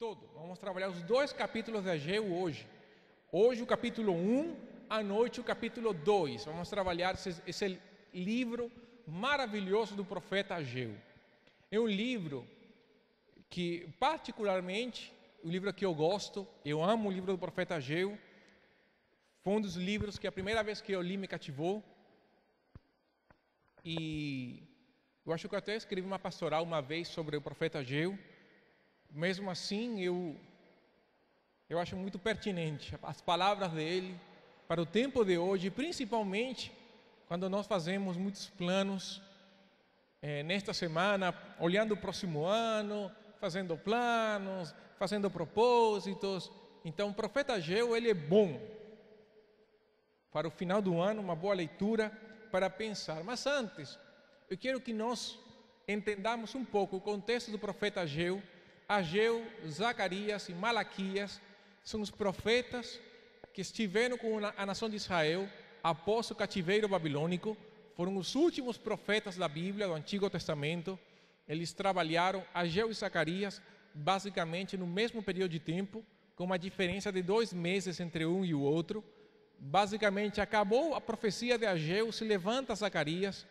todo. Vamos trabalhar os 2 capítulos de Ageu hoje. Hoje o capítulo 1, à noite o capítulo 2. Vamos trabalhar esse livro maravilhoso do profeta Ageu. É um livro que, particularmente, o livro que eu gosto, eu amo o livro do profeta Ageu. Foi um dos livros que a primeira vez que eu li me cativou. E eu acho que eu até escrevi uma pastoral uma vez sobre o profeta Ageu. Mesmo assim, eu acho muito pertinente as palavras dele para o tempo de hoje, principalmente quando nós fazemos muitos planos nesta semana, olhando o próximo ano, fazendo planos, fazendo propósitos. Então, o profeta Ageu, ele é bom para o final do ano, uma boa leitura para pensar. Mas antes, eu quero que nós entendamos um pouco o contexto do profeta Ageu. Ageu, Zacarias e Malaquias são os profetas que estiveram com a nação de Israel após o cativeiro babilônico. Foram os últimos profetas da Bíblia, do Antigo Testamento. Eles trabalharam, Ageu e Zacarias, basicamente no mesmo período de tempo, com uma diferença de 2 meses entre um e o outro. Basicamente, acabou a profecia de Ageu, se levanta Zacarias,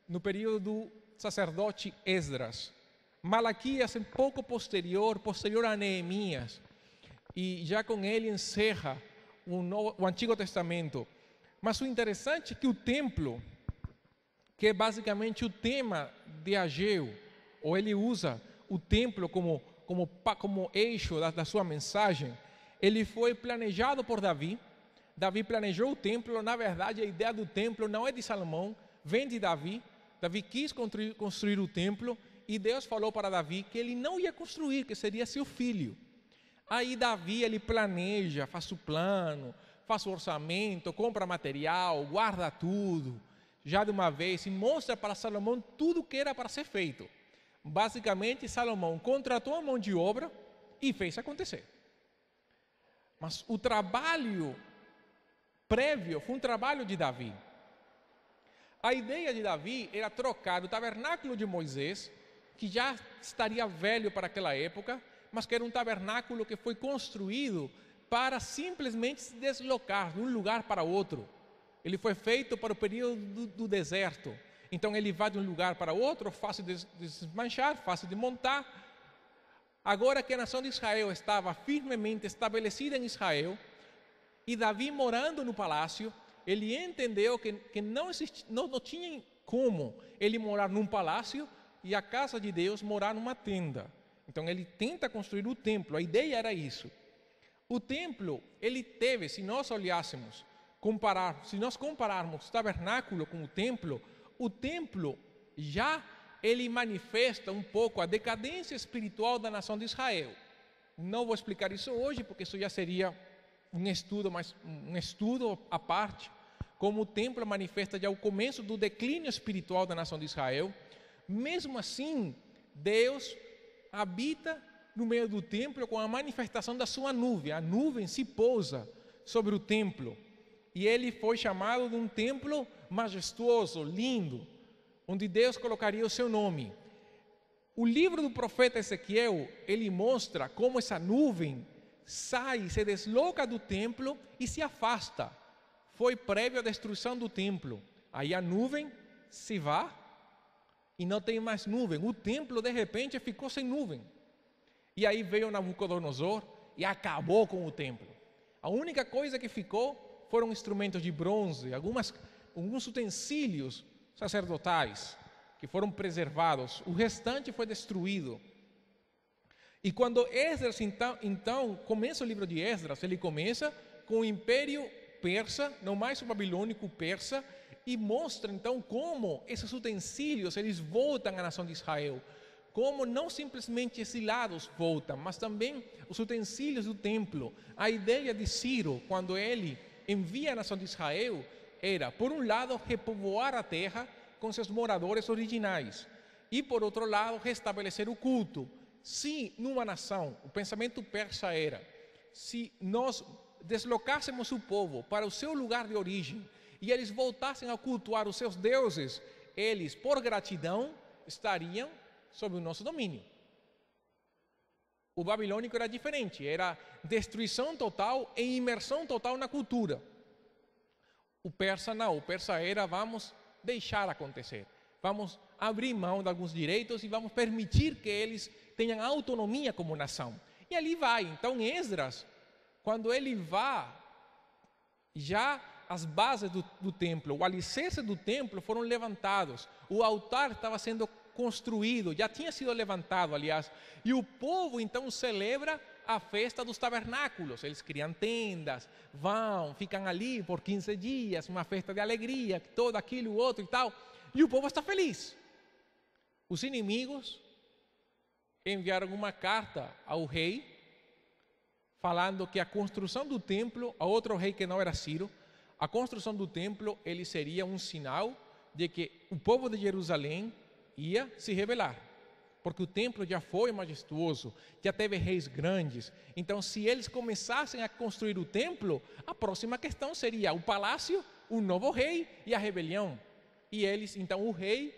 no período do sacerdote Esdras. Malaquias é um pouco posterior a Neemias, e já com ele encerra o Antigo Testamento. Mas o interessante é que o templo, que é basicamente o tema de Ageu, ou ele usa o templo como eixo da sua mensagem, ele foi planejado por Davi. Davi planejou o templo. Na verdade, a ideia do templo não é de Salomão, vem de Davi. Davi quis construir o templo, e Deus falou para Davi que ele não ia construir, que seria seu filho. Aí Davi, ele planeja, faz o plano, faz o orçamento, compra material, guarda tudo, já de uma vez, e mostra para Salomão tudo que era para ser feito. Basicamente, Salomão contratou a mão de obra e fez acontecer. Mas o trabalho prévio foi um trabalho de Davi. A ideia de Davi era trocar o tabernáculo de Moisés, que já estaria velho para aquela época, mas que era um tabernáculo que foi construído para simplesmente se deslocar de um lugar para outro. Ele foi feito para o período do deserto. Então ele vai de um lugar para outro, fácil de desmanchar, fácil de montar. Agora que a nação de Israel estava firmemente estabelecida em Israel, e Davi morando no palácio, ele entendeu que não tinha como ele morar num palácio e a casa de Deus morar numa tenda. Então ele tenta construir o templo. A ideia era isso. O templo, ele teve, se nós olhássemos, se nós compararmos o tabernáculo com o templo já ele manifesta um pouco a decadência espiritual da nação de Israel. Não vou explicar isso hoje, porque isso já seria um estudo à parte, como o templo manifesta já o começo do declínio espiritual da nação de Israel. Mesmo assim, Deus habita no meio do templo com a manifestação da sua nuvem. A nuvem se pousa sobre o templo, e ele foi chamado de um templo majestoso, lindo, onde Deus colocaria o seu nome. O livro do profeta Ezequiel, ele mostra como essa nuvem sai, se desloca do templo e se afasta. Foi prévio à destruição do templo. Aí a nuvem se vai e não tem mais nuvem. O templo de repente ficou sem nuvem. E aí veio Nabucodonosor e acabou com o templo. A única coisa que ficou foram instrumentos de bronze, alguns utensílios sacerdotais que foram preservados. O restante foi destruído. E quando Esdras, então começa o livro de Esdras, ele começa com o Império Persa, não mais o babilônico, persa, e mostra então como esses utensílios eles voltam à nação de Israel, como não simplesmente exilados voltam, mas também os utensílios do templo. A ideia de Ciro, quando ele envia a nação de Israel, era, por um lado, repovoar a terra com seus moradores originais, e por outro lado, restabelecer o culto. Se numa nação, o pensamento persa era, se nós deslocássemos o povo para o seu lugar de origem e eles voltassem a cultuar os seus deuses, eles, por gratidão, estariam sob o nosso domínio. O babilônico era diferente, era destruição total e imersão total na cultura. O persa não, o persa era vamos deixar acontecer, vamos abrir mão de alguns direitos e vamos permitir que eles tenham autonomia como nação. E ali vai, então Esdras, quando ele vai, já as bases do templo, o alicerce do templo foram levantados, o altar estava sendo construído, já tinha sido levantado, aliás, e o povo então celebra a festa dos tabernáculos. Eles criam tendas, ficam ali por 15 dias, uma festa de alegria, todo aquilo, outro e tal, e o povo está feliz. Os inimigos enviaram uma carta ao rei, falando que a construção do templo, a outro rei que não era Ciro, a construção do templo, ele seria um sinal de que o povo de Jerusalém ia se rebelar, porque o templo já foi majestuoso, já teve reis grandes. Então, se eles começassem a construir o templo, a próxima questão seria o palácio, o novo rei e a rebelião. E eles, então, o rei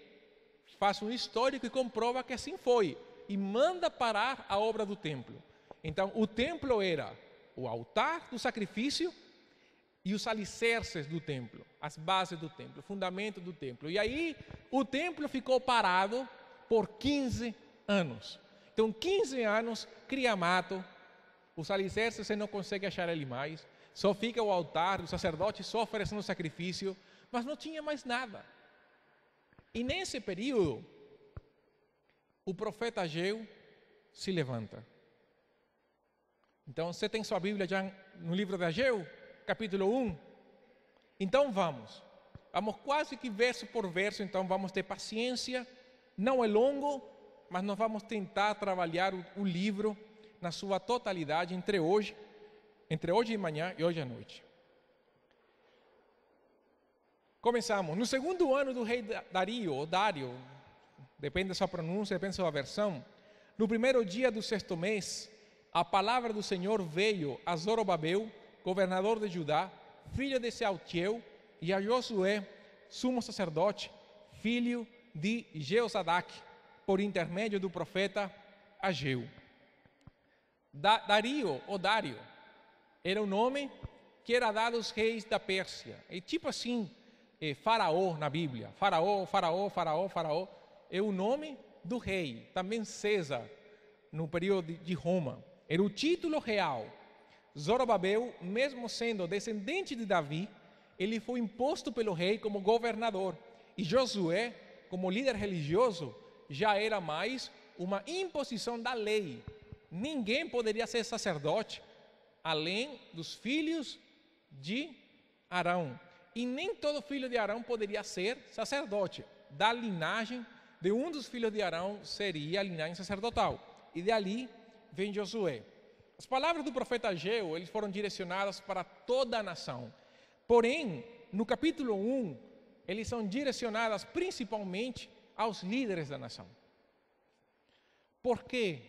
faz um histórico e comprova que assim foi, e manda parar a obra do templo. Então, o templo era o altar do sacrifício e os alicerces do templo, as bases do templo, o fundamento do templo. E aí o templo ficou parado por 15 anos. Então 15 anos, cria mato, os alicerces você não consegue achar ele mais, só fica o altar, o sacerdote só oferecendo sacrifício, mas não tinha mais nada. E nesse período, o profeta Ageu se levanta. Então você tem sua Bíblia já no livro de Ageu? Capítulo 1. Então vamos quase que verso por verso, então vamos ter paciência, não é longo, mas nós vamos tentar trabalhar o livro na sua totalidade entre hoje de manhã e hoje à noite. Começamos. No segundo ano do rei Dario, ou Dário, depende da sua pronúncia, depende da sua versão, no primeiro dia do sexto mês, a palavra do Senhor veio a Zorobabel, governador de Judá, filho de Sealtiel, e a Josué, sumo sacerdote, filho de Jeozadak, por intermédio do profeta Ageu. Dario, ou Dário, era o nome que era dado aos reis da Pérsia. É tipo assim, Faraó na Bíblia. Faraó é o nome do rei. Também César, no período de Roma. Era o título real. Zorobabel, mesmo sendo descendente de Davi, ele foi imposto pelo rei como governador. E Josué, como líder religioso, já era mais uma imposição da lei. Ninguém poderia ser sacerdote além dos filhos de Arão. E nem todo filho de Arão poderia ser sacerdote. Da linhagem de um dos filhos de Arão seria a linhagem sacerdotal. E dali vem Josué. As palavras do profeta Ageu, eles foram direcionadas para toda a nação. Porém, no capítulo 1, eles são direcionadas principalmente aos líderes da nação. Por quê?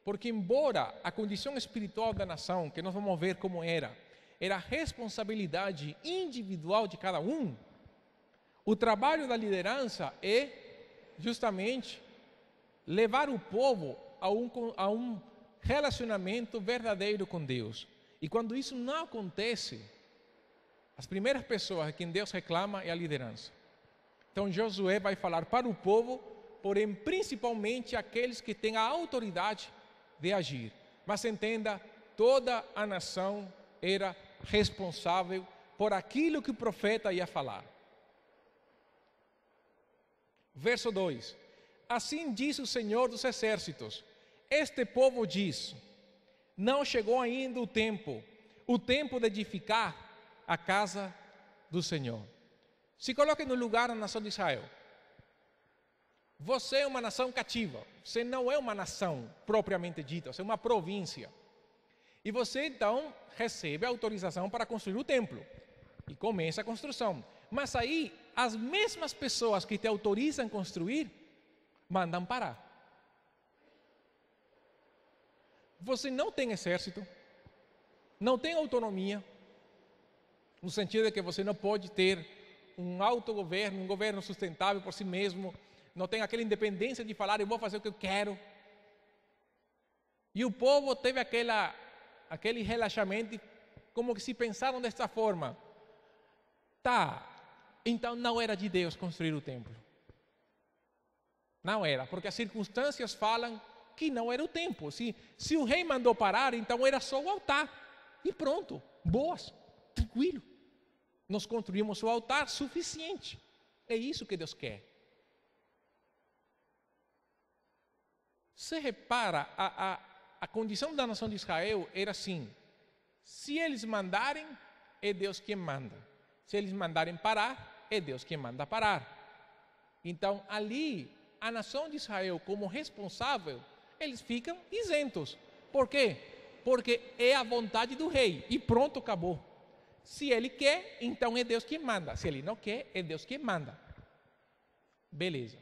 Porque embora a condição espiritual da nação, que nós vamos ver como era responsabilidade individual de cada um, o trabalho da liderança é justamente levar o povo a um relacionamento verdadeiro com Deus. E quando isso não acontece, as primeiras pessoas a quem Deus reclama é a liderança. Então Josué vai falar para o povo, porém principalmente aqueles que têm a autoridade de agir. Mas entenda, toda a nação era responsável por aquilo que o profeta ia falar. Verso 2: Assim diz o Senhor dos Exércitos: este povo diz, não chegou ainda o tempo de edificar a casa do Senhor. Se coloque no lugar da nação de Israel. Você é uma nação cativa, você não é uma nação propriamente dita, você é uma província. E você então recebe a autorização para construir o templo. E começa a construção. Mas aí, as mesmas pessoas que te autorizam a construir, mandam parar. Você não tem exército, não tem autonomia, no sentido de que você não pode ter um autogoverno, um governo sustentável por si mesmo, não tem aquela independência de falar, eu vou fazer o que eu quero. E o povo teve aquele relaxamento, como que se pensaram desta forma. Tá, então não era de Deus construir o templo. Não era, porque as circunstâncias falam que não era o tempo. Se o rei mandou parar, então era só o altar. E pronto, boas, tranquilo. Nós construímos o altar suficiente. É isso que Deus quer. Você repara, a condição da nação de Israel era assim: se eles mandarem, é Deus quem manda. Se eles mandarem parar, é Deus quem manda parar. Então, ali, a nação de Israel, como responsável, eles ficam isentos. Por quê? Porque é a vontade do rei e pronto, acabou. Se ele quer, então é Deus quem manda. Se ele não quer, é Deus quem manda. Beleza.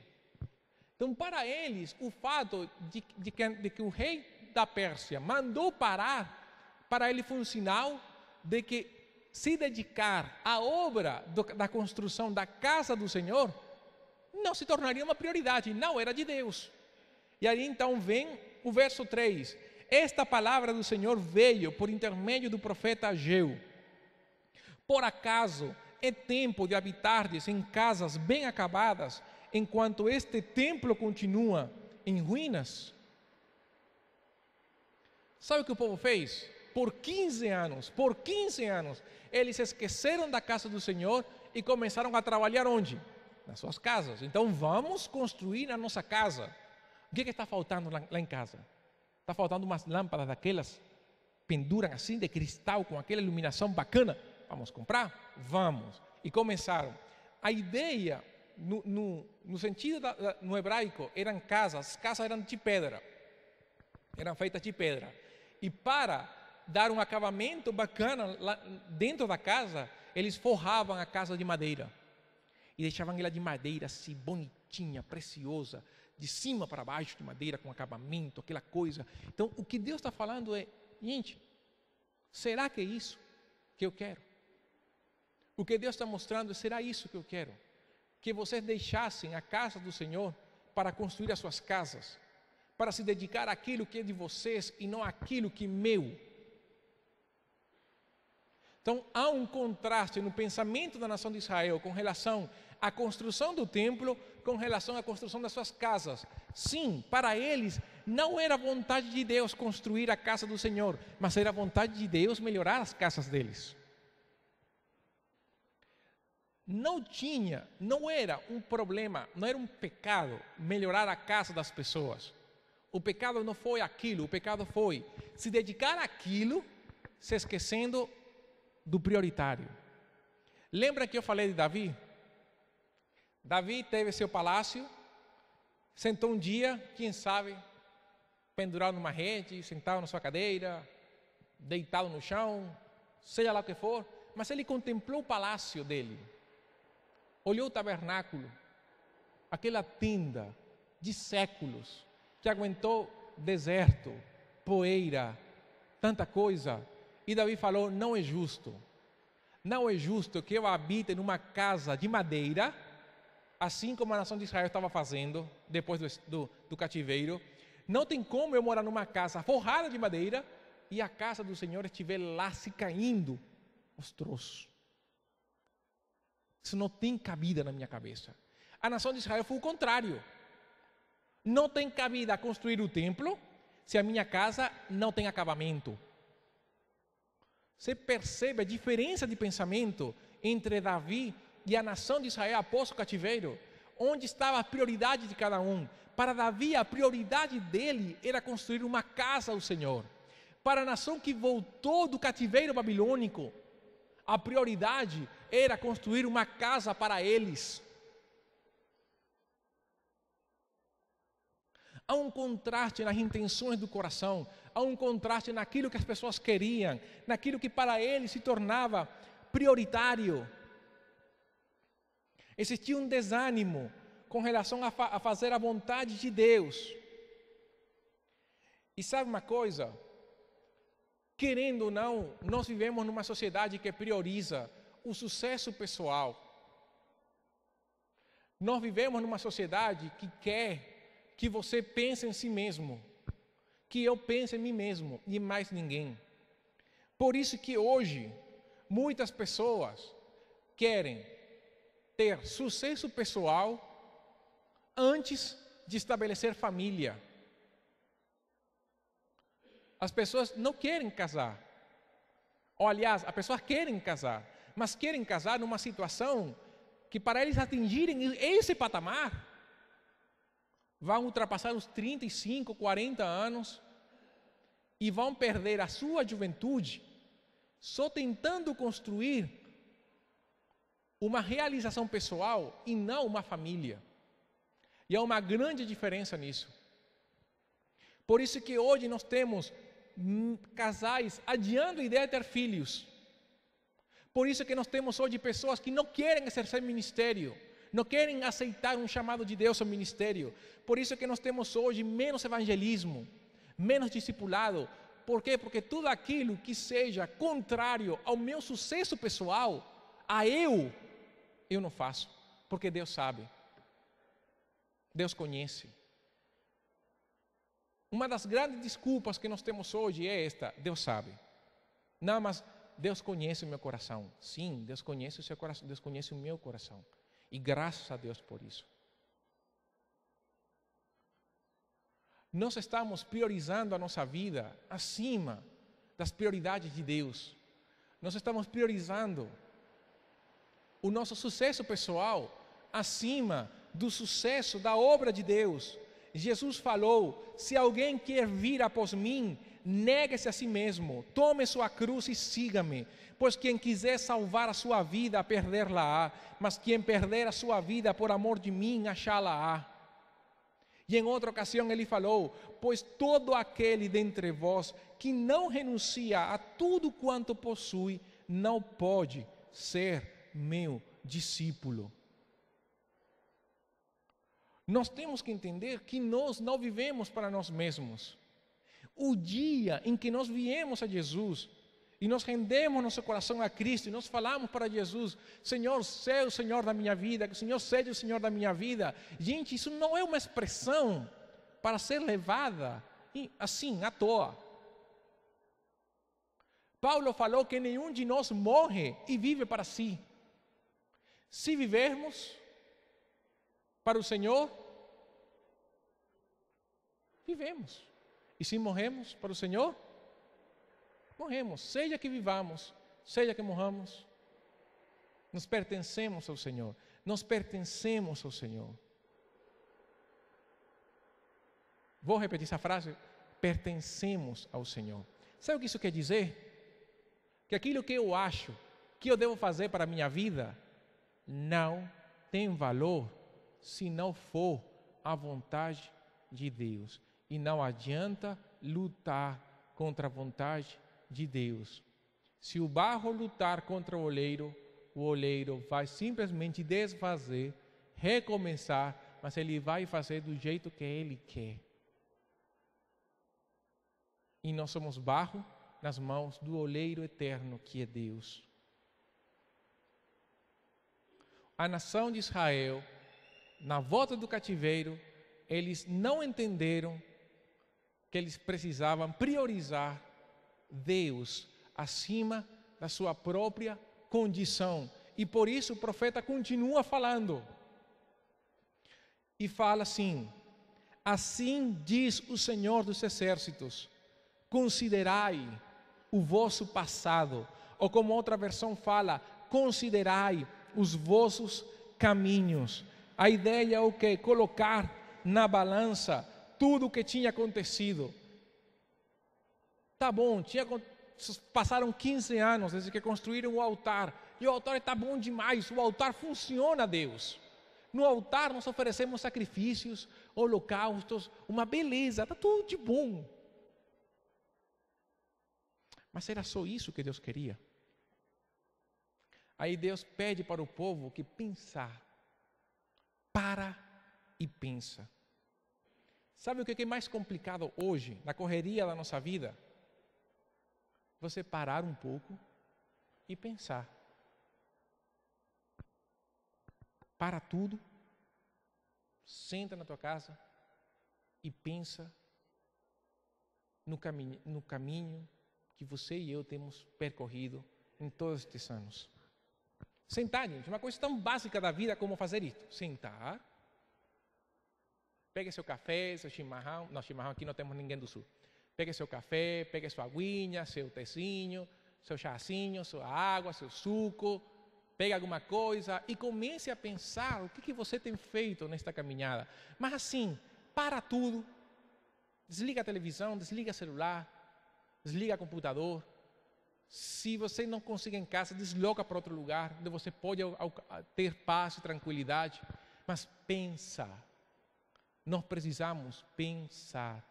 Então, para eles, o fato de que o rei da Pérsia mandou parar, para ele foi um sinal de que se dedicar à obra da construção da casa do Senhor não se tornaria uma prioridade, não era de Deus. E aí então vem o verso 3. Esta palavra do Senhor veio por intermédio do profeta Ageu. Por acaso é tempo de habitardes em casas bem acabadas, enquanto este templo continua em ruínas? Sabe o que o povo fez? Por 15 anos, eles se esqueceram da casa do Senhor e começaram a trabalhar onde? Nas suas casas. Então vamos construir a nossa casa. O que está faltando lá em casa? Está faltando umas lâmpadas daquelas, penduram assim de cristal com aquela iluminação bacana. Vamos comprar? Vamos. E começaram. A ideia, no sentido no hebraico, eram casas, as casas eram de pedra. Eram feitas de pedra. E para dar um acabamento bacana lá dentro da casa, eles forravam a casa de madeira. E deixavam ela de madeira assim, bonitinha, preciosa, de cima para baixo de madeira, com acabamento, aquela coisa. Então, o que Deus está falando é, gente, será que é isso que eu quero? O que Deus está mostrando é, será isso que eu quero? Que vocês deixassem a casa do Senhor para construir as suas casas, para se dedicar àquilo que é de vocês e não àquilo que é meu. Então, há um contraste no pensamento da nação de Israel com relação à construção do templo, com relação à construção das suas casas. Sim, para eles, não era vontade de Deus construir a casa do Senhor, mas era vontade de Deus melhorar as casas deles. Não era um problema, não era um pecado melhorar a casa das pessoas. O pecado não foi aquilo, o pecado foi se dedicar àquilo, se esquecendo do prioritário. Lembra que eu falei de Davi? Davi teve seu palácio, sentou um dia, quem sabe, pendurado numa rede, sentado na sua cadeira, deitado no chão, seja lá o que for, mas ele contemplou o palácio dele, olhou o tabernáculo, aquela tenda de séculos, que aguentou deserto, poeira, tanta coisa. E Davi falou, não é justo que eu habite numa casa de madeira, assim como a nação de Israel estava fazendo depois do cativeiro. Não tem como eu morar numa casa forrada de madeira e a casa do Senhor estiver lá se caindo aos troços. Isso não tem cabida na minha cabeça. A nação de Israel foi o contrário. Não tem cabida construir o templo se a minha casa não tem acabamento. Você percebe a diferença de pensamento entre Davi e a nação de Israel após o cativeiro? Onde estava a prioridade de cada um? Para Davi, a prioridade dele era construir uma casa ao Senhor. Para a nação que voltou do cativeiro babilônico, a prioridade era construir uma casa para eles. Há um contraste nas intenções do coração, há um contraste naquilo que as pessoas queriam, naquilo que para eles se tornava prioritário. Existia um desânimo com relação a fazer a vontade de Deus. E sabe uma coisa? Querendo ou não, nós vivemos numa sociedade que prioriza o sucesso pessoal. Nós vivemos numa sociedade que quer que você pense em si mesmo, que eu pense em mim mesmo e em mais ninguém. Por isso que hoje muitas pessoas querem ter sucesso pessoal antes de estabelecer família. As pessoas não querem casar. Ou, aliás, as pessoas querem casar, mas querem casar numa situação que, para eles atingirem esse patamar, vão ultrapassar os 35, 40 anos e vão perder a sua juventude só tentando construir uma realização pessoal e não uma família. E há uma grande diferença nisso. Por isso que hoje nós temos casais adiando a ideia de ter filhos. Por isso que nós temos hoje pessoas que não querem exercer ministério, não querem aceitar um chamado de Deus ao ministério. Por isso que nós temos hoje menos evangelismo, menos discipulado. Por quê? Porque tudo aquilo que seja contrário ao meu sucesso pessoal, eu não faço, porque Deus sabe. Deus conhece. Uma das grandes desculpas que nós temos hoje é esta: Deus sabe. Não, mas Deus conhece o meu coração. Sim, Deus conhece o seu coração, Deus conhece o meu coração. E graças a Deus por isso. Nós estamos priorizando a nossa vida acima das prioridades de Deus. Nós estamos priorizando o nosso sucesso pessoal acima do sucesso da obra de Deus. Jesus falou: se alguém quer vir após mim, negue-se a si mesmo, tome sua cruz e siga-me. Pois quem quiser salvar a sua vida, perder-la-á, mas quem perder a sua vida por amor de mim, achá-la-á. E em outra ocasião ele falou: pois todo aquele dentre vós que não renuncia a tudo quanto possui, não pode ser meu discípulo. Nós temos que entender que nós não vivemos para nós mesmos. O dia em que nós viemos a Jesus e nós rendemos nosso coração a Cristo e nós falamos para Jesus: Senhor, seja o Senhor da minha vida, que o Senhor seja o Senhor da minha vida. Gente, isso não é uma expressão para ser levada assim, à toa. Paulo falou que nenhum de nós morre e vive para si. Se vivermos para o Senhor, vivemos. E se morremos para o Senhor, morremos. Seja que vivamos, seja que morramos, nós pertencemos ao Senhor. Nós pertencemos ao Senhor. Vou repetir essa frase: pertencemos ao Senhor. Sabe o que isso quer dizer? Que aquilo que eu acho que eu devo fazer para a minha vida não tem valor se não for a vontade de Deus. E não adianta lutar contra a vontade de Deus. Se o barro lutar contra o oleiro vai simplesmente desfazer, recomeçar, mas ele vai fazer do jeito que ele quer. E nós somos barro nas mãos do oleiro eterno que é Deus. A nação de Israel, na volta do cativeiro, eles não entenderam que eles precisavam priorizar Deus acima da sua própria condição. E por isso o profeta continua falando. E fala assim: assim diz o Senhor dos Exércitos, considerai o vosso passado. Ou como outra versão fala, considerai os vossos caminhos. A ideia é o quê? Colocar na balança tudo o que tinha acontecido. Tá bom, passaram 15 anos desde que construíram o altar. E o altar está bom demais, o altar funciona a Deus. No altar nós oferecemos sacrifícios, holocaustos, uma beleza, está tudo de bom. Mas era só isso que Deus queria? Aí Deus pede para o povo que pensar. Para e pensa. Sabe o que é mais complicado hoje, na correria da nossa vida? Você parar um pouco e pensar. Para tudo, senta na tua casa e pensa no caminho que você e eu temos percorrido em todos estes anos. Sentar, gente, uma coisa tão básica da vida como fazer isso. Sentar, pegue seu café, seu chimarrão. Não, chimarrão aqui não temos ninguém do sul. Pegue seu café, pegue sua aguinha, seu tecinho, seu chazinho, sua água, seu suco. Pegue alguma coisa e comece a pensar o que você tem feito nesta caminhada. Mas assim, para tudo. Desliga a televisão, desliga o celular, desliga o computador. Se você não consegue em casa, desloca para outro lugar, onde você pode ter paz e tranquilidade. Mas pensa. Nós precisamos pensar.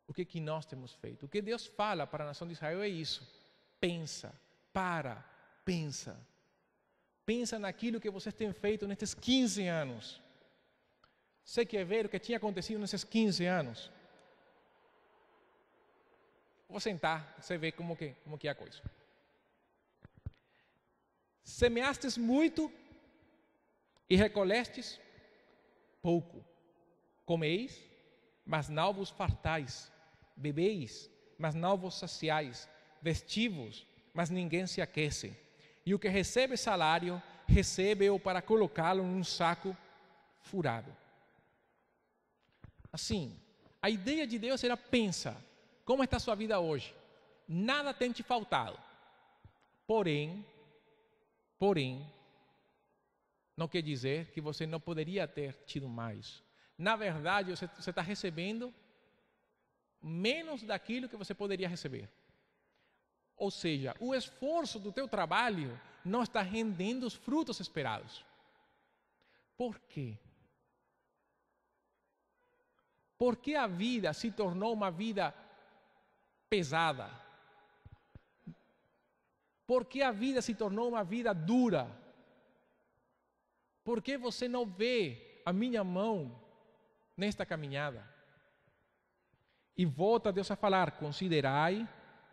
O que nós temos feito? O que Deus fala para a nação de Israel é isso. Pensa, pensa. Pensa naquilo que vocês têm feito nesses 15 anos. Você quer ver o que tinha acontecido nesses 15 anos? Vou sentar, você vê como que é a coisa. Semeastes muito e recolhestes pouco. Comeis, mas não vos fartais. Bebeis, mas não vos saciais. Vestivos, mas ninguém se aquece. E o que recebe salário, recebe-o para colocá-lo num saco furado. Assim, a ideia de Deus era: pensa, como está a sua vida hoje? Nada tem te faltado. Porém, não quer dizer que você não poderia ter tido mais. Na verdade, você está recebendo menos daquilo que você poderia receber. Ou seja, o esforço do teu trabalho não está rendendo os frutos esperados. Por quê? Porque a vida se tornou uma vida pesada. Porque a vida se tornou uma vida dura. Porque você não vê a minha mão nesta caminhada. E volta Deus a falar: considerai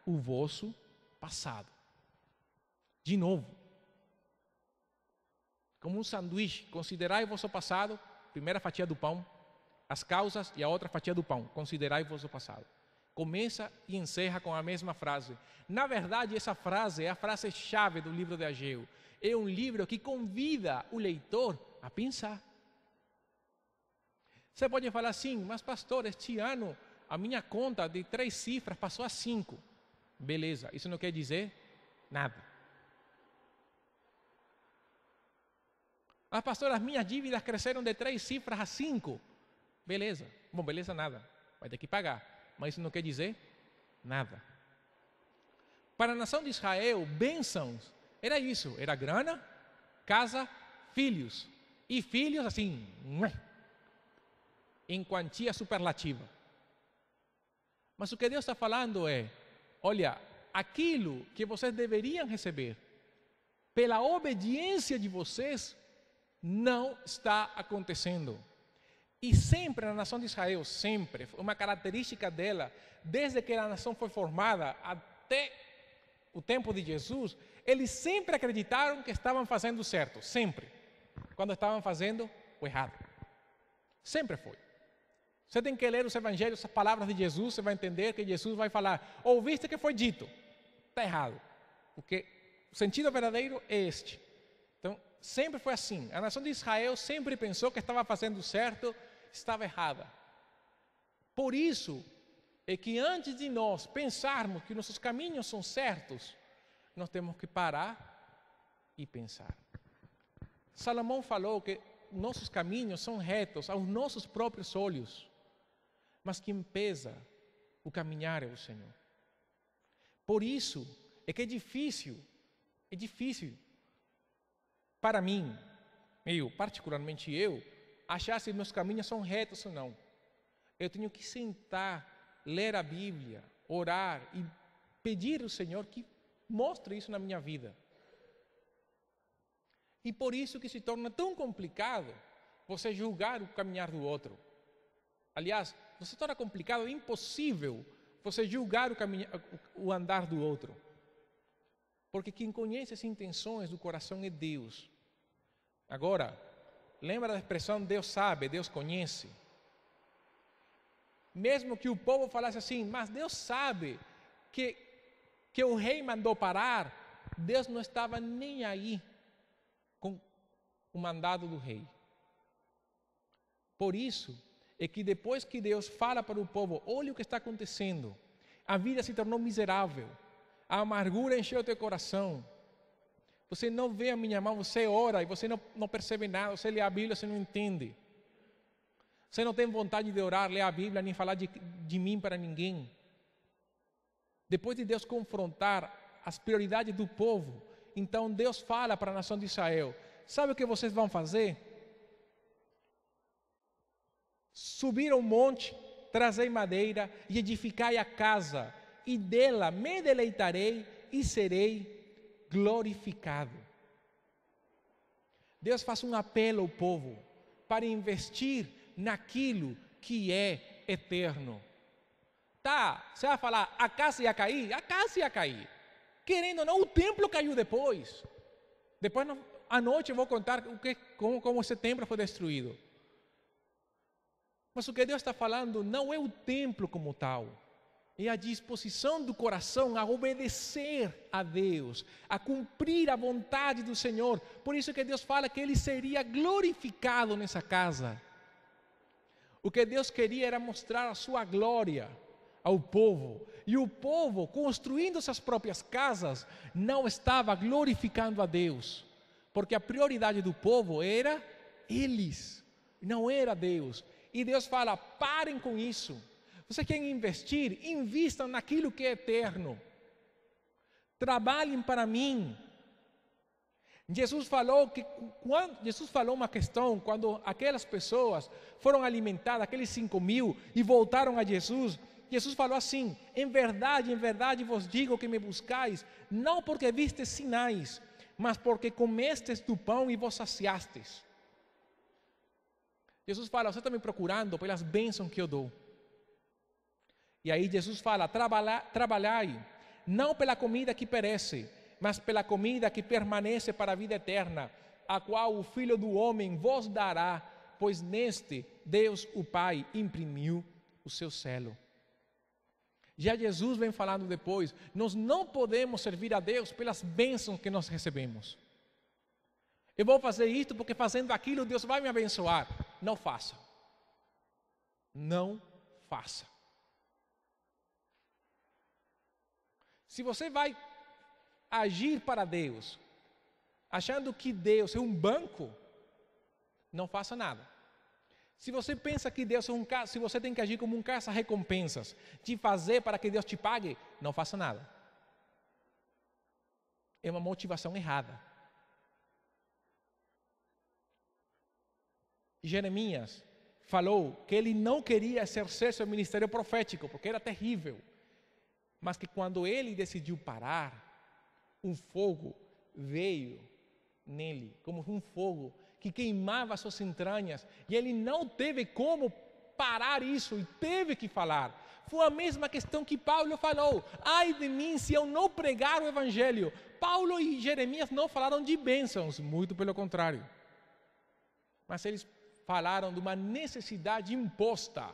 o vosso passado. De novo. Como um sanduíche, considerai o vosso passado, primeira fatia do pão, as causas e a outra fatia do pão. Considerai o vosso passado. Começa e encerra com a mesma frase. Na verdade, essa frase é a frase-chave do livro de Ageu. É um livro que convida o leitor a pensar. Você pode falar assim: mas pastor, este ano a minha conta de 3 cifras passou a 5. Beleza, isso não quer dizer nada. Mas pastor, as minhas dívidas cresceram de 3 cifras a 5. Beleza, bom, beleza nada, vai ter que pagar. Mas isso não quer dizer nada. Para a nação de Israel, bênçãos era isso, era grana, casa, filhos. E filhos assim, em quantia superlativa. Mas o que Deus está falando é: olha, aquilo que vocês deveriam receber pela obediência de vocês não está acontecendo. E sempre na nação de Israel, sempre, uma característica dela, desde que a nação foi formada até o tempo de Jesus, eles sempre acreditaram que estavam fazendo certo, sempre, quando estavam fazendo o errado. Sempre foi. Você tem que ler os evangelhos, as palavras de Jesus, você vai entender que Jesus vai falar: ouviste que foi dito, está errado, porque o sentido verdadeiro é este. Então, sempre foi assim. A nação de Israel sempre pensou que estava fazendo certo, estava errada. Por isso é que antes de nós pensarmos que nossos caminhos são certos, nós temos que parar e pensar. Salomão falou que nossos caminhos são retos aos nossos próprios olhos, mas quem pesa o caminhar é o Senhor. Por isso é que é difícil para mim, particularmente eu, achar se meus caminhos são retos ou não. Eu tenho que sentar, ler a Bíblia, orar e pedir ao Senhor que mostre isso na minha vida. E por isso que se torna tão complicado você julgar o caminhar do outro. Aliás, se torna complicado, é impossível você julgar o andar do outro. Porque quem conhece as intenções do coração é Deus. Agora, lembra da expressão Deus sabe, Deus conhece? Mesmo que o povo falasse assim, mas Deus sabe que o rei mandou parar, Deus não estava nem aí com o mandado do rei. Por isso é que depois que Deus fala para o povo, olha o que está acontecendo, a vida se tornou miserável, a amargura encheu o teu coração, você não vê a minha mão, você ora e você não percebe nada, você lê a Bíblia, você não entende. Você não tem vontade de orar, ler a Bíblia, nem falar de mim para ninguém. Depois de Deus confrontar as prioridades do povo, então Deus fala para a nação de Israel, sabe o que vocês vão fazer? Subir ao monte, trazei madeira e edificai a casa, e dela me deleitarei e serei glorificado. Deus faz um apelo ao povo para investir naquilo que é eterno. Tá, você vai falar, a casa ia cair? A casa ia cair. Querendo ou não, o templo caiu depois. Depois, à noite, eu vou contar como esse templo foi destruído. Mas o que Deus está falando não é o templo como tal. É a disposição do coração a obedecer a Deus, a cumprir a vontade do Senhor. Por isso que Deus fala que Ele seria glorificado nessa casa. O que Deus queria era mostrar a sua glória ao povo. E o povo, construindo suas próprias casas, não estava glorificando a Deus. Porque a prioridade do povo era eles, não era Deus. E Deus fala, parem com isso. Você quer investir? Invistam naquilo que é eterno. Trabalhem para mim. Jesus falou uma questão, quando aquelas pessoas foram alimentadas, aqueles 5.000, e voltaram a Jesus. Jesus falou assim, em verdade vos digo que me buscais, não porque vistes sinais, mas porque comestes do pão e vos saciastes. Jesus fala, você está me procurando pelas bênçãos que eu dou. E aí Jesus fala, trabalhai, não pela comida que perece, mas pela comida que permanece para a vida eterna, a qual o Filho do Homem vos dará, pois neste Deus o Pai imprimiu o seu selo. Já Jesus vem falando depois, nós não podemos servir a Deus pelas bênçãos que nós recebemos. Eu vou fazer isto porque fazendo aquilo Deus vai me abençoar. Não faça. Não faça. Se você vai agir para Deus, achando que Deus é um banco, não faça nada. Se você pensa que Deus é se você tem que agir como um caça-recompensas, de fazer para que Deus te pague, não faça nada. É uma motivação errada. Jeremias falou que ele não queria exercer seu ministério profético, porque era terrível. Mas que quando ele decidiu parar, um fogo veio nele, como um fogo que queimava suas entranhas, e ele não teve como parar isso, e teve que falar. Foi a mesma questão que Paulo falou, ai de mim se eu não pregar o Evangelho. Paulo e Jeremias não falaram de bênçãos, muito pelo contrário. Mas eles falaram de uma necessidade imposta.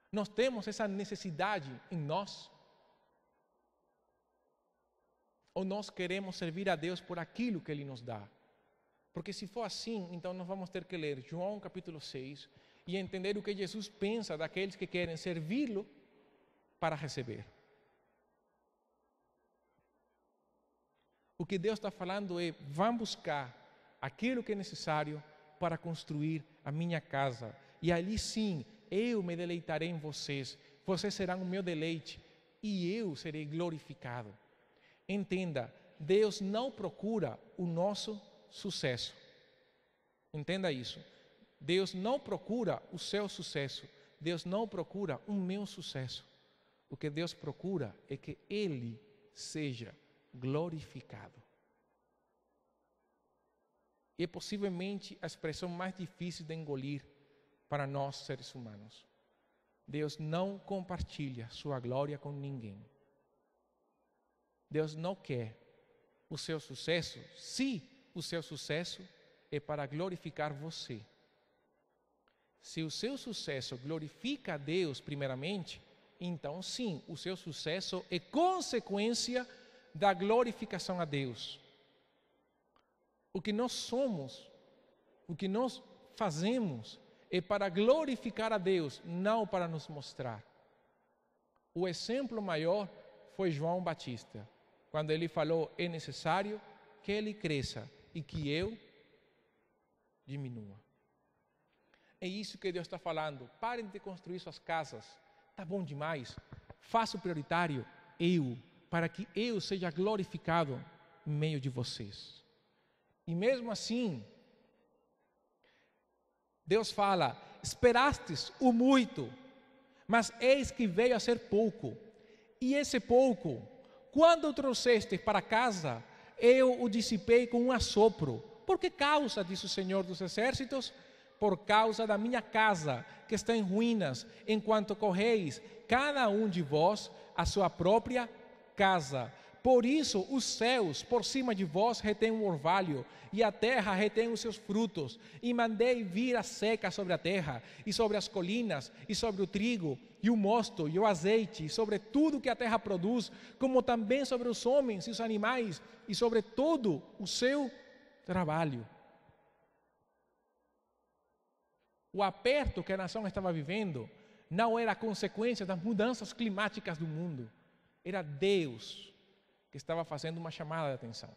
Nós temos essa necessidade em nós? Ou nós queremos servir a Deus por aquilo que Ele nos dá? Porque se for assim, então nós vamos ter que ler João capítulo 6 e entender o que Jesus pensa daqueles que querem servi-lo para receber. O que Deus está falando é, vão buscar aquilo que é necessário para construir a minha casa. E ali sim, eu me deleitarei em vocês, vocês serão o meu deleite e eu serei glorificado. Entenda, Deus não procura o nosso sucesso. Entenda isso. Deus não procura o seu sucesso. Deus não procura o meu sucesso. O que Deus procura é que Ele seja glorificado. E é possivelmente a expressão mais difícil de engolir para nós seres humanos. Deus não compartilha sua glória com ninguém. Deus não quer o seu sucesso, se o seu sucesso é para glorificar você. Se o seu sucesso glorifica a Deus primeiramente, então sim, o seu sucesso é consequência da glorificação a Deus. O que nós somos, o que nós fazemos é para glorificar a Deus, não para nos mostrar. O exemplo maior foi João Batista, quando ele falou: é necessário que ele cresça e que eu diminua. É isso que Deus está falando. Parem de construir suas casas. Está bom demais. Faça o prioritário, eu, para que eu seja glorificado em meio de vocês. E mesmo assim, Deus fala: esperastes o muito, mas eis que veio a ser pouco. E esse pouco, quando o trouxeste para casa, eu o dissipei com um assopro. Por que causa, diz o Senhor dos Exércitos? Por causa da minha casa, que está em ruínas, enquanto correis, cada um de vós, a sua própria casa. Por isso, os céus por cima de vós retêm o orvalho, e a terra retém os seus frutos. E mandei vir a seca sobre a terra, e sobre as colinas, e sobre o trigo, e o mosto, e o azeite, e sobre tudo que a terra produz, como também sobre os homens e os animais, e sobre todo o seu trabalho. O aperto que a nação estava vivendo não era consequência das mudanças climáticas do mundo. Era Deus que estava fazendo uma chamada de atenção.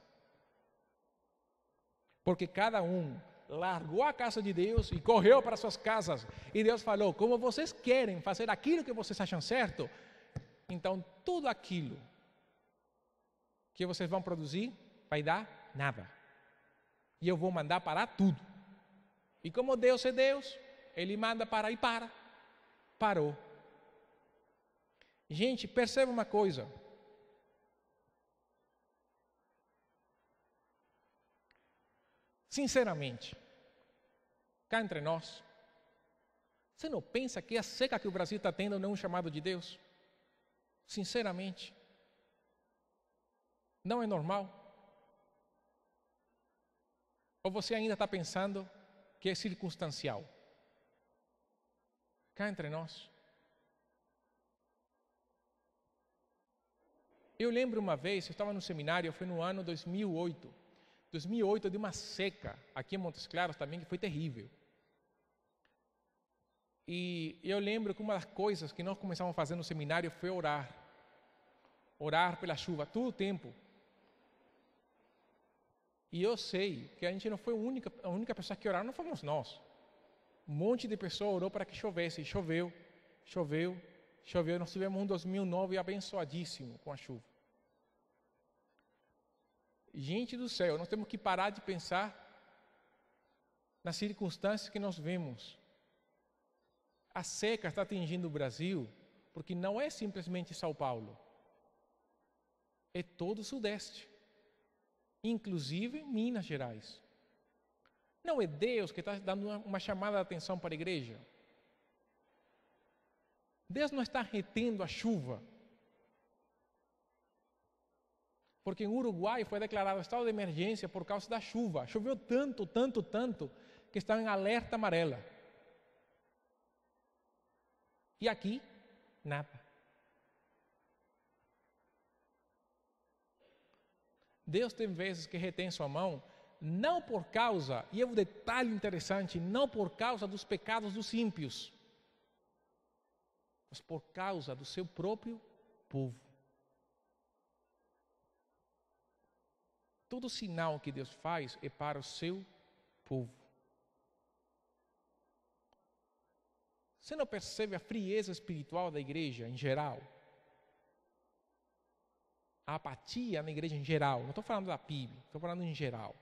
Porque cada um largou a casa de Deus e correu para suas casas. E Deus falou: como vocês querem fazer aquilo que vocês acham certo, então tudo aquilo que vocês vão produzir vai dar nada. E eu vou mandar parar tudo. E como Deus é Deus, Ele manda parar e parou. Gente, perceba uma coisa. Sinceramente, cá entre nós, você não pensa que a seca que o Brasil está tendo não é um chamado de Deus? Sinceramente, não é normal? Ou você ainda está pensando que é circunstancial? Cá entre nós. Eu lembro uma vez, eu estava no seminário, foi no ano 2008. 2008 deu uma seca aqui em Montes Claros também, que foi terrível. E eu lembro que uma das coisas que nós começamos a fazer no seminário foi orar. Orar pela chuva, todo o tempo. E eu sei que a gente não foi a única pessoa que oraram, não fomos nós. Um monte de pessoas orou para que chovesse, e choveu. Nós tivemos um 2009 abençoadíssimo com a chuva. Gente do céu, nós temos que parar de pensar nas circunstâncias que nós vemos. A seca está atingindo o Brasil porque não é simplesmente São Paulo. É todo o Sudeste, inclusive Minas Gerais. Não é Deus que está dando uma chamada de atenção para a igreja? Deus não está retendo a chuva. Porque em Uruguai foi declarado estado de emergência por causa da chuva. Choveu tanto, que estão em alerta amarela. E aqui, nada. Deus tem vezes que retém sua mão, não por causa, e é um detalhe interessante, não por causa dos pecados dos ímpios, mas por causa do seu próprio povo. Todo sinal que Deus faz é para o seu povo. Você não percebe a frieza espiritual da igreja em geral? A apatia na igreja em geral. Não estou falando da PIB, estou falando em geral.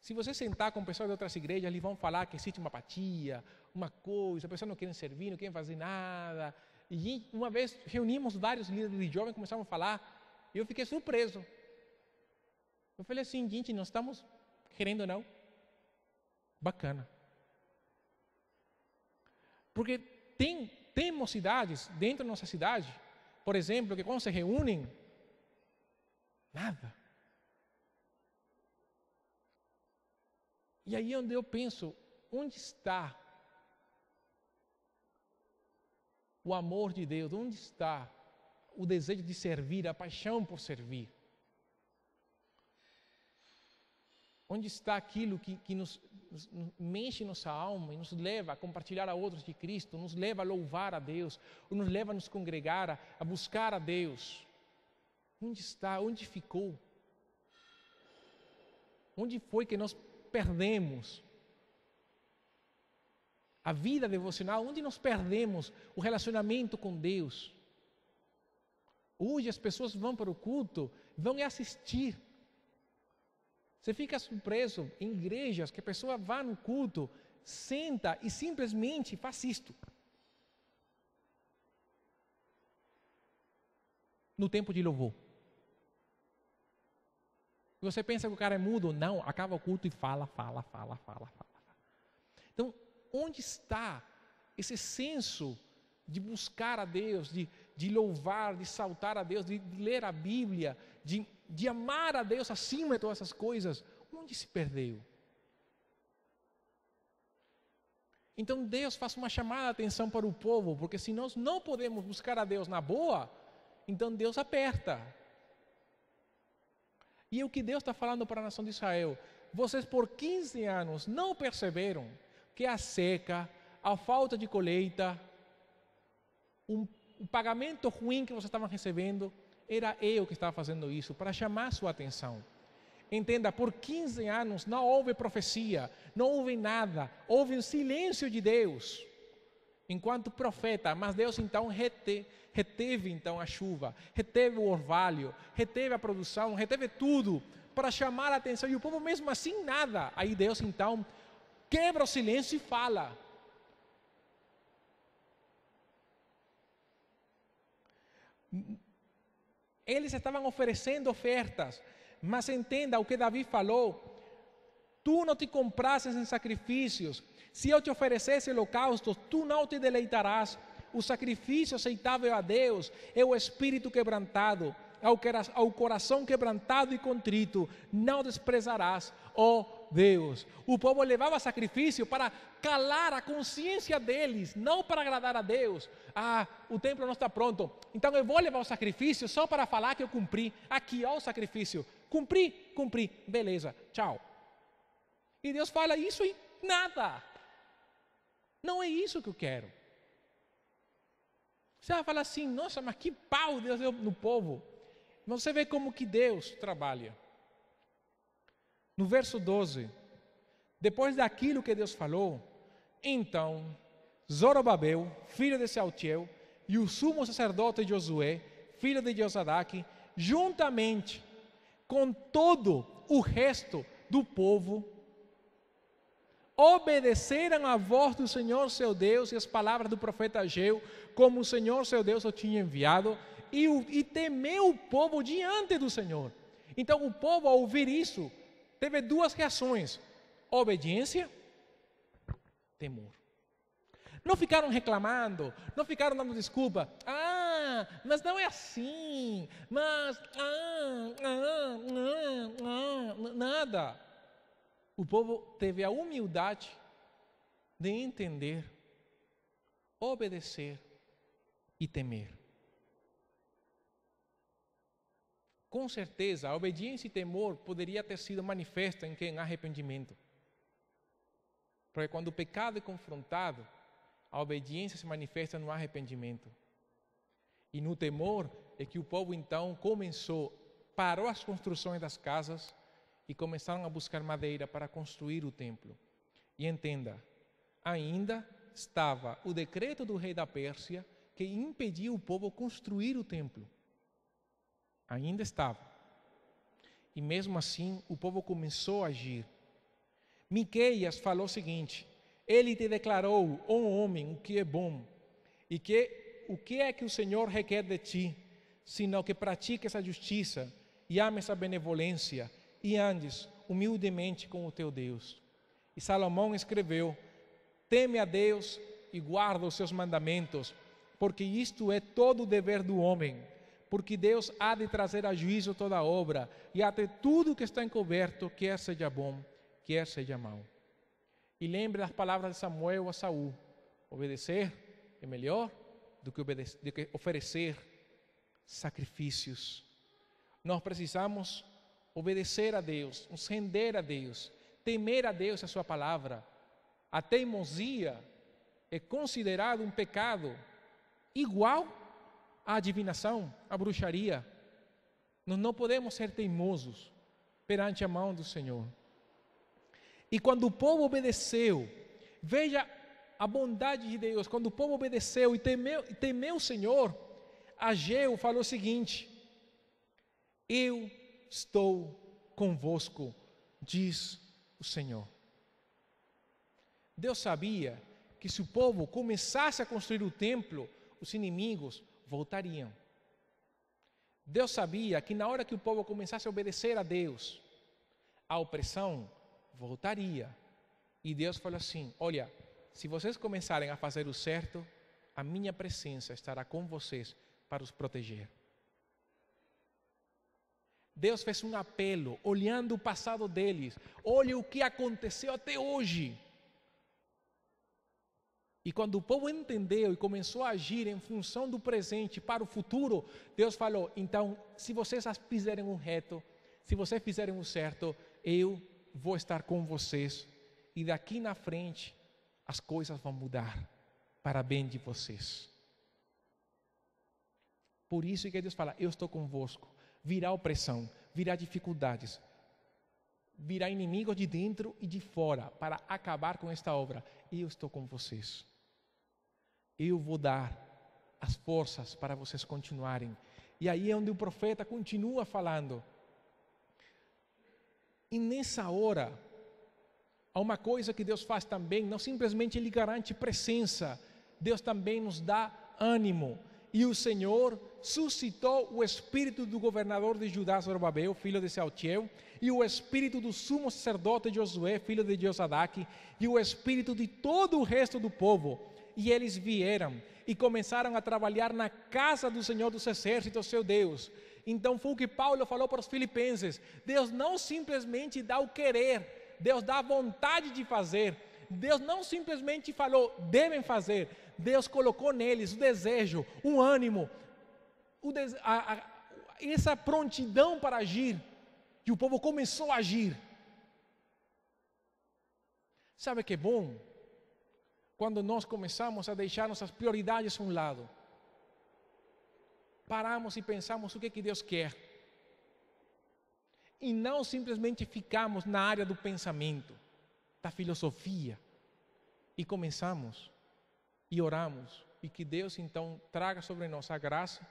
Se você sentar com pessoas de outras igrejas, eles vão falar que existe uma apatia, uma coisa, a pessoa não quer servir, não quer fazer nada. E uma vez reunimos vários líderes de jovens, começamos a falar, e eu fiquei surpreso. Eu falei assim: gente, nós estamos querendo não? Bacana. Porque tem mocidades dentro da nossa cidade, por exemplo, que quando se reúnem, nada. E aí onde eu penso, onde está o amor de Deus? Onde está o desejo de servir, a paixão por servir? Onde está aquilo que nos mexe nossa alma e nos leva a compartilhar a outros de Cristo, nos leva a louvar a Deus, nos leva a nos congregar, a buscar a Deus? Onde está? Onde ficou? Onde foi que nós perdemos a vida devocional? Onde nós perdemos o relacionamento com Deus? Hoje as pessoas vão para o culto, vão assistir. Você fica surpreso em igrejas que a pessoa vai no culto, senta e simplesmente faz isto. No tempo de louvor. Você pensa que o cara é mudo? Não, acaba o culto e fala. Então, onde está esse senso de buscar a Deus, de louvar, de saltar a Deus, de ler a Bíblia, de amar a Deus acima de todas essas coisas? Onde se perdeu? Então Deus faz uma chamada de atenção para o povo, porque se nós não podemos buscar a Deus na boa, então Deus aperta. E é o que Deus está falando para a nação de Israel: vocês por 15 anos não perceberam que a seca, a falta de colheita, o pagamento ruim que vocês estavam recebendo, era eu que estava fazendo isso, para chamar sua atenção. Entenda, por 15 anos não houve profecia, não houve nada, houve um silêncio de Deus, enquanto profeta, mas Deus então reteve então a chuva, reteve o orvalho, reteve a produção, reteve tudo, para chamar a atenção, e o povo mesmo assim nada. Aí Deus então quebra o silêncio e fala. Eles estavam oferecendo ofertas, mas entenda o que Davi falou: tu não te comprasses em sacrifícios, se eu te oferecesse holocaustos, tu não te deleitarás. O sacrifício aceitável a Deus é o espírito quebrantado, ao coração quebrantado e contrito, não desprezarás, ó Deus. O povo levava sacrifício para calar a consciência deles, não para agradar a Deus. O templo não está pronto, então eu vou levar o sacrifício só para falar que eu cumpri. Aqui, ó, o sacrifício. Cumpri, beleza, tchau. E Deus fala isso e nada. Não é isso que eu quero. Você vai falar assim: nossa, mas que pau Deus deu no povo. Você vê como que Deus trabalha. No verso 12, depois daquilo que Deus falou, então Zorobabel, filho de Sealtiel, e o sumo sacerdote Josué, filho de Josadaque, juntamente com todo o resto do povo, obedeceram à voz do Senhor seu Deus e as palavras do profeta Ageu, como o Senhor seu Deus o tinha enviado, e temeu o povo diante do Senhor. Então o povo, ao ouvir isso, teve duas reações: obediência, temor. Não ficaram reclamando, não ficaram dando desculpa. Mas não é assim, nada. O povo teve a humildade de entender, obedecer e temer. Com certeza, a obediência e temor poderia ter sido manifesta em arrependimento. Porque quando o pecado é confrontado, a obediência se manifesta no arrependimento. E no temor é que o povo então parou as construções das casas e começaram a buscar madeira para construir o templo. E entenda, ainda estava o decreto do rei da Pérsia que impedia o povo construir o templo. Ainda estava. E mesmo assim, o povo começou a agir. Miqueias falou o seguinte: ele te declarou, ó homem, o que é bom, e o que é que o Senhor requer de ti, senão que pratiques a justiça e ames a benevolência e andes humildemente com o teu Deus. E Salomão escreveu: teme a Deus e guarda os seus mandamentos, porque isto é todo o dever do homem, porque Deus há de trazer a juízo toda obra, e até tudo que está encoberto, quer seja bom, quer seja mau. E lembre das palavras de Samuel a Saul: obedecer é melhor do que oferecer sacrifícios. Nós precisamos obedecer a Deus, nos render a Deus, temer a Deus e a sua palavra. A teimosia é considerado um pecado igual à adivinação, à bruxaria. Nós não podemos ser teimosos perante a mão do Senhor. E quando o povo obedeceu, veja a bondade de Deus, quando o povo obedeceu e temeu o Senhor, Ageu falou o seguinte: eu estou convosco, diz o Senhor. Deus sabia que se o povo começasse a construir o templo, os inimigos voltariam. Deus sabia que na hora que o povo começasse a obedecer a Deus, a opressão voltaria. E Deus falou assim: olha, se vocês começarem a fazer o certo, a minha presença estará com vocês para os proteger. Deus fez um apelo, olhando o passado deles. Olha o que aconteceu até hoje. E quando o povo entendeu e começou a agir em função do presente para o futuro, Deus falou: então, se vocês fizerem o reto, se vocês fizerem o certo, eu vou estar com vocês. E daqui na frente, as coisas vão mudar para bem de vocês. Por isso que Deus fala: eu estou convosco. Virá opressão, virá dificuldades, virá inimigos de dentro e de fora para acabar com esta obra. Eu estou com vocês. Eu vou dar as forças para vocês continuarem. E aí é onde o profeta continua falando. E nessa hora, há uma coisa que Deus faz também, não simplesmente Ele garante presença, Deus também nos dá ânimo. E o Senhor suscitou o espírito do governador de Judá, Zorobabel, filho de Sealtiel, e o espírito do sumo sacerdote Josué, filho de Josadaque, e o espírito de todo o resto do povo. E eles vieram e começaram a trabalhar na casa do Senhor dos Exércitos, seu Deus. Então foi o que Paulo falou para os filipenses: Deus não simplesmente dá o querer, Deus dá a vontade de fazer. Deus não simplesmente falou, devem fazer. Deus colocou neles o desejo, o ânimo, essa prontidão para agir. E o povo começou a agir. Sabe que é bom? Quando nós começamos a deixar nossas prioridades a um lado. Paramos e pensamos o que Deus quer. E não simplesmente ficamos na área do pensamento, da filosofia. E começamos e oramos. E que Deus então traga sobre nós a graça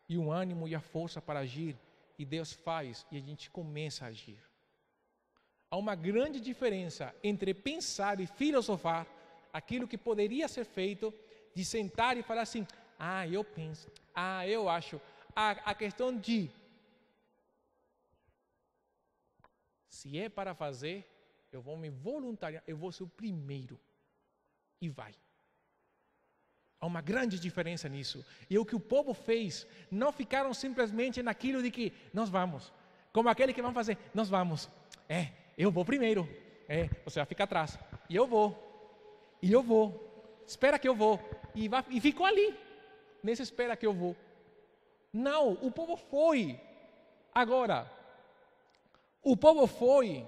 e o ânimo e a força para agir. E Deus faz e a gente começa a agir. Há uma grande diferença entre pensar e filosofar aquilo que poderia ser feito, de sentar e falar assim: eu penso, eu acho. A questão de, se é para fazer, eu vou me voluntariar, eu vou ser o primeiro. E vai. Há uma grande diferença nisso. E o que o povo fez, não ficaram simplesmente naquilo de que nós vamos. Como aquele que vão fazer, nós vamos. Eu vou primeiro. Você vai ficar atrás. E eu vou. Espera que eu vou. E ficou ali. Nesse espera que eu vou. Não, o povo foi. Agora, o povo foi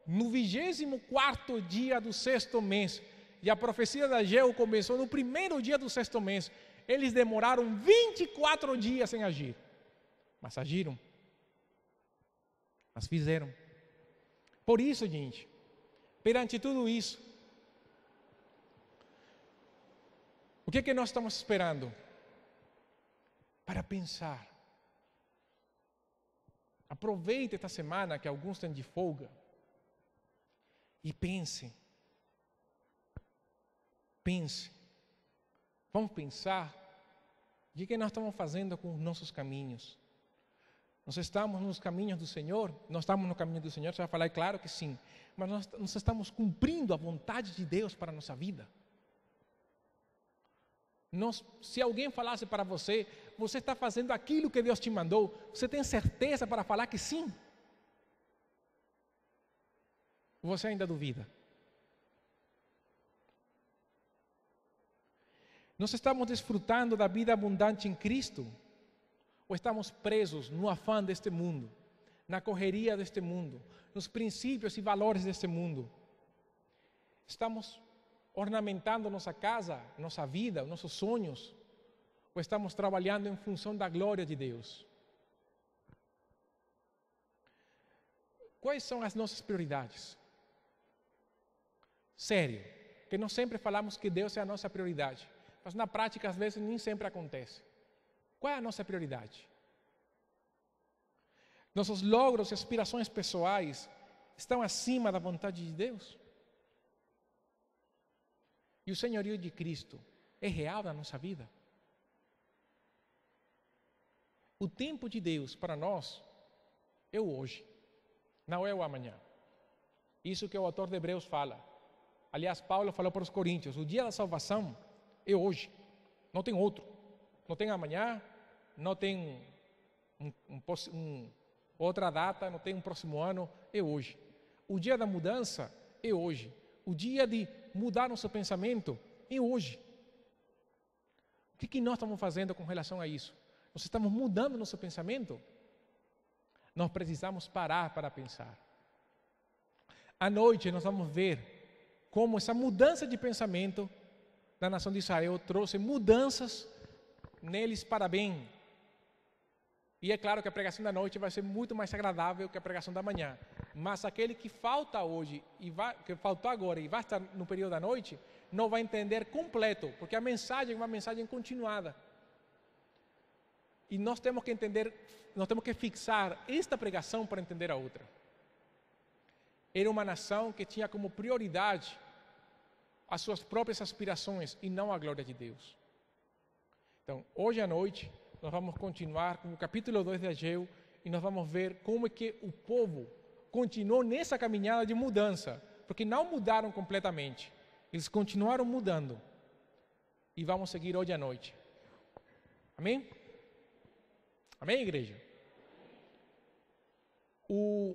no 24º dia do 6º mês. E a profecia de Ageu começou no 1º dia do 6º mês. Eles demoraram 24 dias sem agir. Mas agiram. Mas fizeram. Por isso, gente, perante tudo isso, o que nós estamos esperando? Para pensar. Aproveite esta semana que alguns têm de folga e pense. Pense. Vamos pensar de que nós estamos fazendo com os nossos caminhos. Nós estamos nos caminhos do Senhor? Nós estamos no caminho do Senhor? Você vai falar, é claro que sim. Mas nós estamos cumprindo a vontade de Deus para a nossa vida. Se alguém falasse para você, você está fazendo aquilo que Deus te mandou, você tem certeza para falar que sim? Você ainda duvida? Nós estamos desfrutando da vida abundante em Cristo? Ou estamos presos no afã deste mundo, na correria deste mundo, nos princípios e valores deste mundo? Estamos ornamentando nossa casa, nossa vida, nossos sonhos? Ou estamos trabalhando em função da glória de Deus? Quais são as nossas prioridades? Sério, que nós sempre falamos que Deus é a nossa prioridade, mas na prática às vezes nem sempre acontece. Qual é a nossa prioridade? Nossos logros e aspirações pessoais estão acima da vontade de Deus? E o senhorio de Cristo é real na nossa vida? O tempo de Deus para nós é o hoje, não é o amanhã. Isso que o autor de Hebreus fala. Aliás, Paulo falou para os coríntios, o dia da salvação é hoje, não tem outro. Não tem amanhã, não tem outra data, não tem um próximo ano, é hoje. O dia da mudança é hoje. O dia de mudar nosso pensamento é hoje. O que nós estamos fazendo com relação a isso? Nós estamos mudando nosso pensamento? Nós precisamos parar para pensar. À noite nós vamos ver como essa mudança de pensamento da nação de Israel trouxe mudanças neles para bem. E é claro que a pregação da noite vai ser muito mais agradável que a pregação da manhã. Mas aquele que falta hoje, que faltou agora e vai estar no período da noite, não vai entender completo, porque a mensagem é uma mensagem continuada. E nós temos que entender, nós temos que fixar esta pregação para entender a outra. Era uma nação que tinha como prioridade as suas próprias aspirações e não a glória de Deus. Então, hoje à noite, nós vamos continuar com o capítulo 2 de Ageu e nós vamos ver como é que o povo continuou nessa caminhada de mudança, porque não mudaram completamente, eles continuaram mudando. E vamos seguir hoje à noite. Amém? Amém, igreja? O